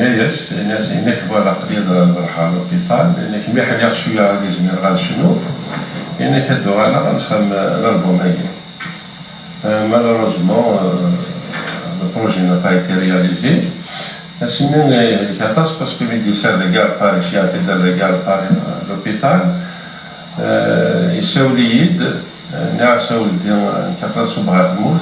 إنك فوالا قريب نروح على لوبيتال، لأنك مليح ناخد شوية غادي زمير غنشنو، إنك هادو أنا غنخدم الألبوم هاكي. Malheureusement, le projet n'a pas été réalisé. Sinon, il parce que le médecin de gare par ici, à de gare par l'hôpital, il s'est oublié de كثرة صباع تموت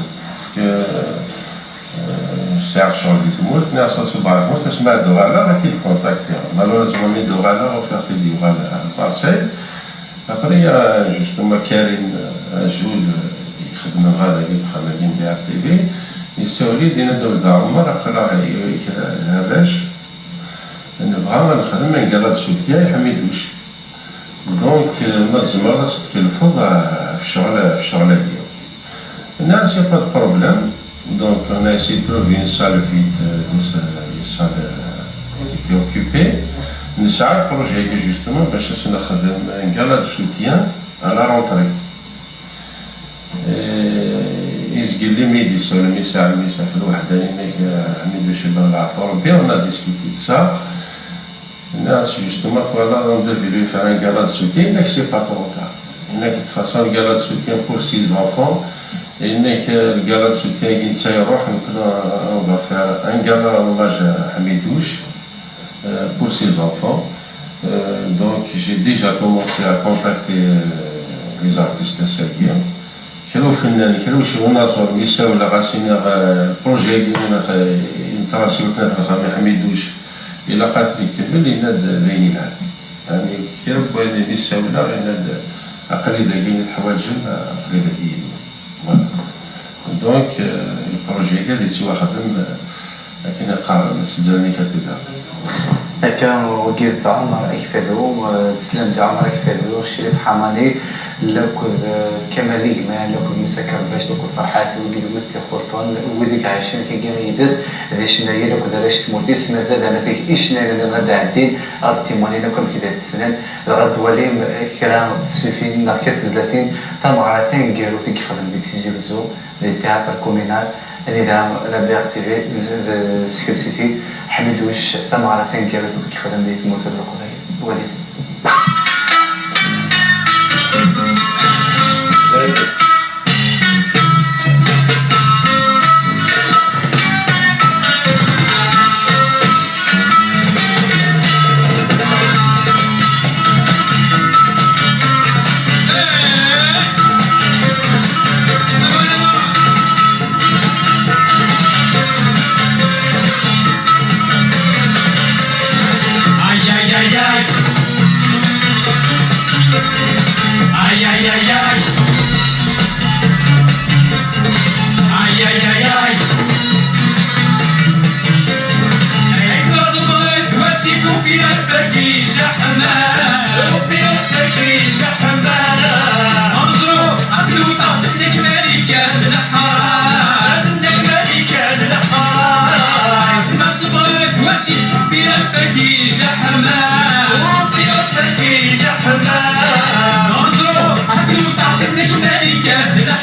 ساعة شغل تموت ناس صباع تموت بس ما دوغالا راكي كونتاكتي مالوريزمون مي دوغالا وفاقي دوغالا البارسيل ابري جوستومون كارين جول يخدم غادا خدامين بها تي في يساولي دينا دول دا عمر راه هذاش نبغى نخدم من قراد سوتيا يحميدوش دونك ما تزمر تتكلفو في الشغل هادي الناس يا با دو بروبليم دونك on a essayé de trouver une salle vide une salle qui est occupée نسعى البروجي هاكي جوستومون باش نخدم ان قراد سوتيان على رونطري يسقل لي ميديس ولا ميساع في الوحدة عميد باش يبان العفو ربي on a discuté de ça الناس جوستومون فوالا on devait faire un gala de soutien إنك سي با trop tard إنك تفاصل gala de soutien pour 6 enfants إنك الgala de soutien كي نتا يروح on va faire un gala hommage à Hamidouche pour 6 enfants donc j'ai déjà commencé à contacter les artistes serbiens كانوا فنانين كانوا شي مناظر ميساو ولا غاسينا البروجي ديالنا ينتراسيو تنافر حميدوش إلا قاتل يكتب لي ناد بين العام يعني كانوا بغينا ميساو ولا ناد أقليد كاين الحوايج أقليد كاين دونك البروجي كان يتسوى خدم لكن قارن سداني كتبها هكا وكيف عمر يكفدو تسلم عمر يكفدو الشريف حماني لوك كمالي ما لوك مسكر باش لوك فرحات ولي مثل خرطان وديك عايشين كي يدس هذا شناهي لوك دارش تموتيس مازال انا فيك ايش اللي غدا عدين التيموني لكم كذا تسنن الغد ولي كلام تسفين نكت زلاتين تمعرتين قالوا فيك خدم بتزيوزو لي تياتر كومينال النظام لا اكتيفي سكيلسيتي حميد وش تمعرتين قالوا فيك خدم بتموت الرقبه وليد Yeah.